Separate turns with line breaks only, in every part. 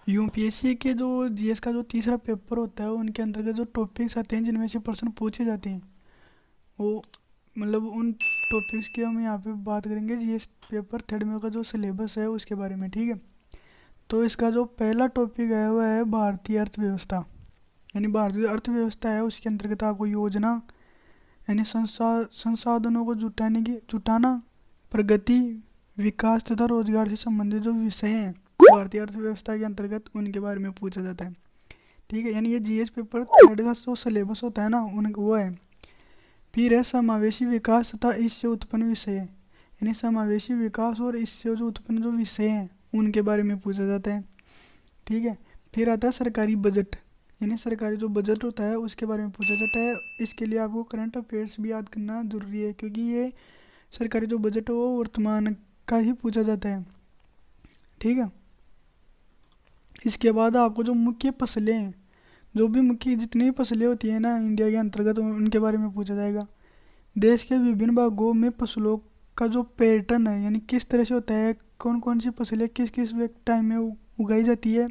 UPSC के जो GS का जो तीसरा पेपर होता है उनके अंतर्गत जो टॉपिक्स आते हैं जिनमें से प्रश्न पूछे जाते हैं वो मतलब उन टॉपिक्स की हम यहाँ पे बात करेंगे जीएस पेपर थर्ड में का जो सिलेबस है उसके बारे में, ठीक है। तो इसका जो पहला टॉपिक है वह है भारतीय अर्थव्यवस्था। यानी भारतीय अर्थव्यवस्था है उसके अंतर्गत आपको योजना यानी संसाधनों को जुटाना, प्रगति, विकास तथा रोजगार से संबंधित जो विषय हैं भारतीय अर्थव्यवस्था के अंतर्गत उनके बारे में पूछा जाता है, ठीक है। यानी ये जीएस पेपर थर्ड का जो सिलेबस होता है ना उन वो है। फिर है समावेशी विकास तथा इससे उत्पन्न विषय, यानी समावेशी विकास और इससे जो उत्पन्न जो विषय हैं उनके बारे में पूछा जाता है, ठीक है। फिर आता है सरकारी बजट, यानी सरकारी जो बजट होता है उसके बारे में पूछा जाता है। इसके लिए आपको करंट अफेयर्स भी याद करना जरूरी है क्योंकि ये सरकारी जो बजट है वो वर्तमान का ही पूछा जाता है, ठीक है। इसके बाद आपको जो मुख्य फसलें हैं, जो भी मुख्य जितनी भी फसलें होती हैं ना इंडिया के अंतर्गत उनके बारे में पूछा जाएगा। देश के विभिन्न भागों में फसलों का जो पैटर्न है यानी किस तरह से होता है, कौन कौन सी फसलें किस किस टाइम में उगाई जाती है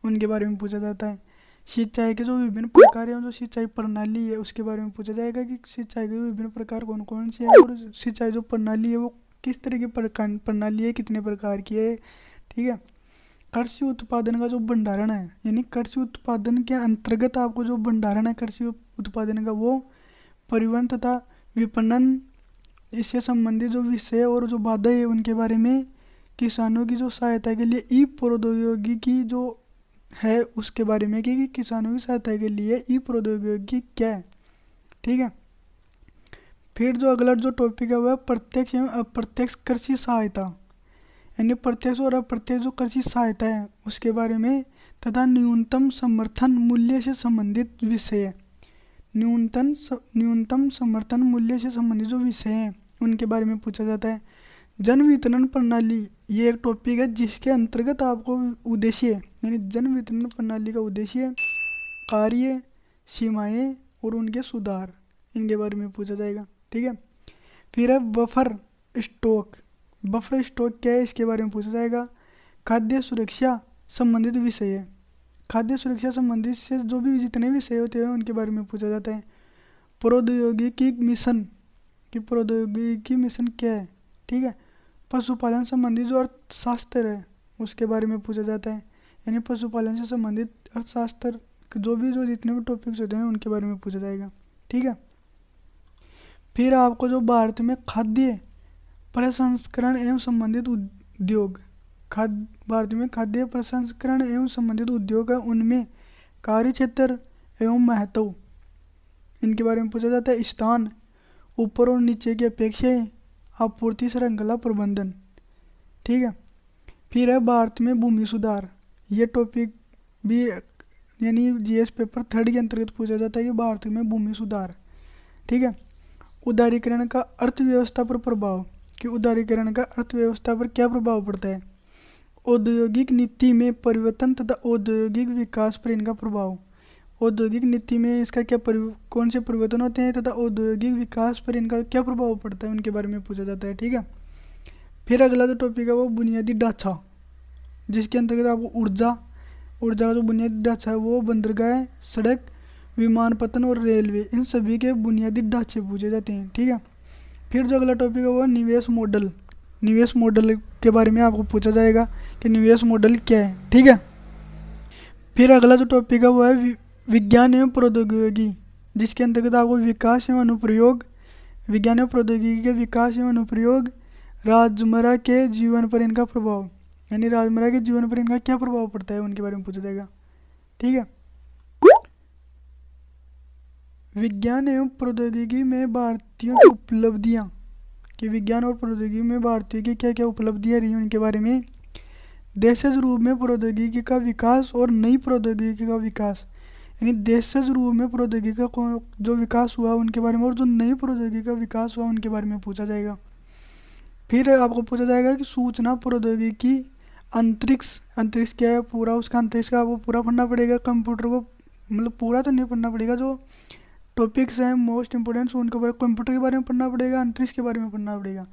उनके बारे में पूछा जाता है। सिंचाई के जो विभिन्न प्रकार हैं, जो सिंचाई प्रणाली है उसके बारे में पूछा जाएगा कि सिंचाई के विभिन्न प्रकार कौन कौन से हैं और सिंचाई जो प्रणाली है वो किस तरह की प्रणाली है, कितने प्रकार की है, ठीक है। कृषि उत्पादन का जो भंडारण है यानी कृषि उत्पादन के अंतर्गत आपको जो भंडारण है कृषि उत्पादन का वो परिवहन तथा विपणन, इससे संबंधित जो विषय और जो बाधाएं है उनके बारे में, किसानों की जो सहायता के लिए ई प्रौद्योगिकी जो है उसके बारे में कि किसानों की सहायता के लिए ई प्रौद्योगिकी क्या है, ठीक है। फिर जो अगला जो टॉपिक है वह प्रत्यक्ष एवं अप्रत्यक्ष कृषि सहायता, यानी प्रत्यक्ष और अप्रत्यक्ष जो कृषि सहायता है उसके बारे में तथा न्यूनतम समर्थन मूल्य से संबंधित विषय है। न्यूनतम समर्थन मूल्य से संबंधित जो विषय हैं उनके बारे में पूछा जाता है। जन वितरण प्रणाली ये एक टॉपिक है जिसके अंतर्गत आपको उद्देश्य यानी जन वितरण प्रणाली का उद्देश्य, कार्य, सीमाएं और उनके सुधार इनके बारे में पूछा जाएगा, ठीक है। फिर है स्टॉक बफर स्टॉक क्या है इसके बारे में पूछा जाएगा। खाद्य सुरक्षा संबंधित विषय है, खाद्य सुरक्षा संबंधित से जो भी जितने विषय होते हैं उनके बारे में पूछा जाता है। प्रौद्योगिकी मिशन कि प्रौद्योगिकी मिशन क्या है, ठीक है। पशुपालन संबंधित जो अर्थशास्त्र है उसके बारे में पूछा जाता है, यानी पशुपालन से संबंधित अर्थशास्त्र जो जितने भी टॉपिक्स होते हैं उनके बारे में पूछा जाएगा, ठीक है। फिर आपको जो भारत में खाद्य प्रसंस्करण एवं संबंधित उद्योग, भारत में खाद्य प्रसंस्करण एवं संबंधित उद्योग है उनमें कार्य क्षेत्र एवं महत्व इनके बारे में पूछा जाता है। स्थान, ऊपर और नीचे की अपेक्षाएं, आपूर्ति श्रृंखला प्रबंधन, ठीक है। फिर है भारत में भूमि सुधार, ये टॉपिक भी यानी जीएस पेपर थर्ड के अंतर्गत पूछा जाता है कि भारत में भूमि सुधार, ठीक है। उदारीकरण का अर्थव्यवस्था पर प्रभाव कि उदारीकरण का अर्थव्यवस्था पर क्या प्रभाव पड़ता है। औद्योगिक नीति में परिवर्तन तथा औद्योगिक विकास पर इनका प्रभाव, औद्योगिक नीति में इसका क्या कौन से परिवर्तन होते हैं तथा औद्योगिक विकास पर इनका क्या प्रभाव पड़ता है उनके बारे में पूछा जाता है, ठीक है। फिर अगला जो टॉपिक है वो बुनियादी ढांचा, जिसके अंतर्गत आपको ऊर्जा का जो बुनियादी ढांचा है वो बंदरगाह, सड़क, विमानपत्तन और रेलवे इन सभी के बुनियादी ढांचे पूछे जाते हैं, ठीक है। फिर जो अगला टॉपिक है वो निवेश मॉडल के बारे में आपको पूछा जाएगा कि निवेश मॉडल क्या है, ठीक है। फिर अगला जो टॉपिक है वो है विज्ञान एवं प्रौद्योगिकी, जिसके अंतर्गत आपको विकास एवं अनुप्रयोग, विज्ञान एवं प्रौद्योगिकी के विकास एवं अनुप्रयोग, राजमर्रा के जीवन पर इनका प्रभाव, यानी राजमर्रा के जीवन पर इनका क्या प्रभाव पड़ता है उनके बारे में पूछा जाएगा, ठीक है। विज्ञान एवं प्रौद्योगिकी में भारतीयों की उपलब्धियाँ कि विज्ञान और प्रौद्योगिकी में भारतीयों की क्या क्या उपलब्धियाँ रही उनके बारे में। देशज रूप में प्रौद्योगिकी का विकास और नई प्रौद्योगिकी का विकास, यानी देशज रूप में प्रौद्योगिकी का जो विकास हुआ उनके बारे में और जो नई प्रौद्योगिकी का विकास हुआ उनके बारे में पूछा जाएगा। फिर आपको पूछा जाएगा कि सूचना प्रौद्योगिकी, अंतरिक्ष क्या है पूरा, उसका अंतरिक्ष का आपको पूरा पढ़ना पड़ेगा। कंप्यूटर को मतलब पूरा तो नहीं पढ़ना पड़ेगा, जो टॉपिक्स हैं मोस्ट इंपोर्टेंट उनके बारे कंप्यूटर के बारे में पढ़ना पड़ेगा, अंतरिक्ष के बारे में पढ़ना पड़ेगा।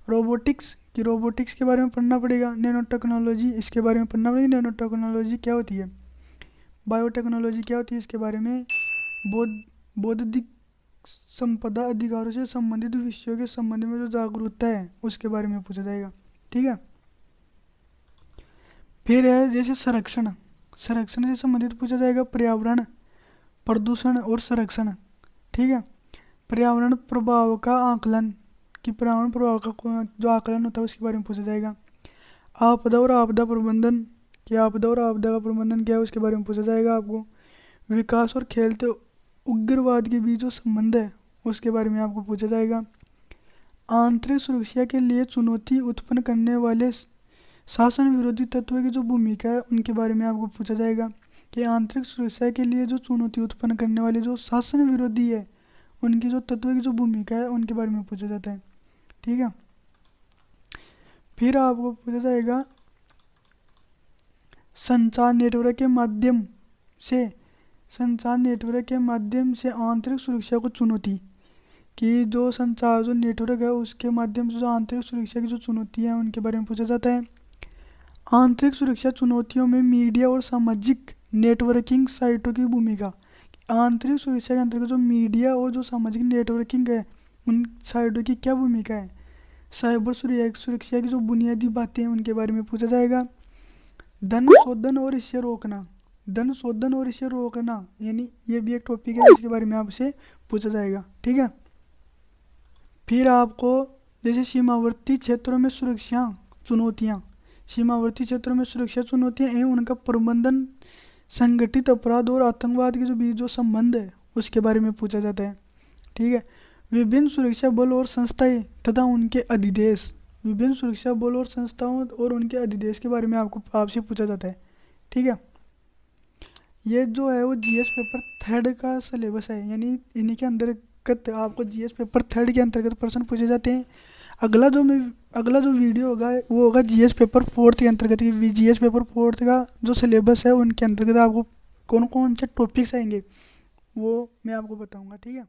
रोबोटिक्स कि रोबोटिक्स के बारे में पढ़ना पड़ेगा। नैनो टेक्नोलॉजी इसके बारे में पढ़ना पड़ेगा, नैनो टेक्नोलॉजी क्या होती है। बायोटेक्नोलॉजी क्या होती है इसके बारे में। बौद्धिक संपदा अधिकारों से संबंधित विषयों के संबंध में जो जागरूकता है उसके बारे में पूछा जाएगा। ठीक है। फिर है जैसे संरक्षण से संबंधित पूछा जाएगा पर्यावरण, प्रदूषण और संरक्षण। ठीक है। पर्यावरण प्रभाव का आकलन कि पर्यावरण प्रभाव का जो आकलन होता है उसके बारे में पूछा जाएगा। आपदा और आपदा प्रबंधन कि आपदा और आपदा का प्रबंधन क्या है उसके बारे में पूछा जाएगा आपको। विकास और खेलते उग्रवाद के बीच जो संबंध है उसके बारे में आपको पूछा जाएगा। आंतरिक सुरक्षा के लिए चुनौती उत्पन्न करने वाले शासन विरोधी तत्वों की जो भूमिका है उनके बारे में आपको पूछा जाएगा कि आंतरिक सुरक्षा के लिए जो चुनौती उत्पन्न करने वाले जो शासन विरोधी है उनकी जो तत्वों की जो भूमिका है उनके बारे में पूछा जाता है। ठीक है। फिर आपको पूछा जाएगा संचार नेटवर्क के माध्यम से आंतरिक सुरक्षा को चुनौती कि जो संचार जो नेटवर्क है उसके माध्यम से जो आंतरिक सुरक्षा की जो चुनौती है उनके बारे में पूछा जाता है। आंतरिक सुरक्षा चुनौतियों में मीडिया और सामाजिक नेटवर्किंग साइटों की भूमिका। आंतरिक सुरक्षा के अंतर्गत जो मीडिया और जो सामाजिक नेटवर्किंग है उन साइटों की क्या भूमिका है। साइबर सुरक्षा की जो बुनियादी बातें हैं उनके बारे में पूछा जाएगा। धन शोधन और इसे रोकना यानी ये भी एक टॉपिक है जिसके बारे में आपसे पूछा जाएगा। ठीक है। फिर आपको जैसे सीमावर्ती क्षेत्रों में सुरक्षा चुनौतियाँ एवं उनका प्रबंधन, संगठित अपराध और आतंकवाद के जो बीच जो संबंध है उसके बारे में पूछा जाता है। ठीक है। विभिन्न सुरक्षा बल और संस्थाएं तथा उनके अधिदेश के बारे में आपसे पूछा जाता है। ठीक है। ये जो है वो जीएस पेपर 3 का सिलेबस है, यानी इन्हीं के अंतर्गत आपको जीएस पेपर 3 के अंतर्गत प्रश्न पूछे जाते हैं। अगला जो वीडियो होगा वो होगा जीएस पेपर 4 के अंतर्गत। जीएस पेपर 4 का जो सिलेबस है उनके अंतर्गत आपको कौन कौन से टॉपिक्स आएंगे वो मैं आपको बताऊंगा। ठीक है।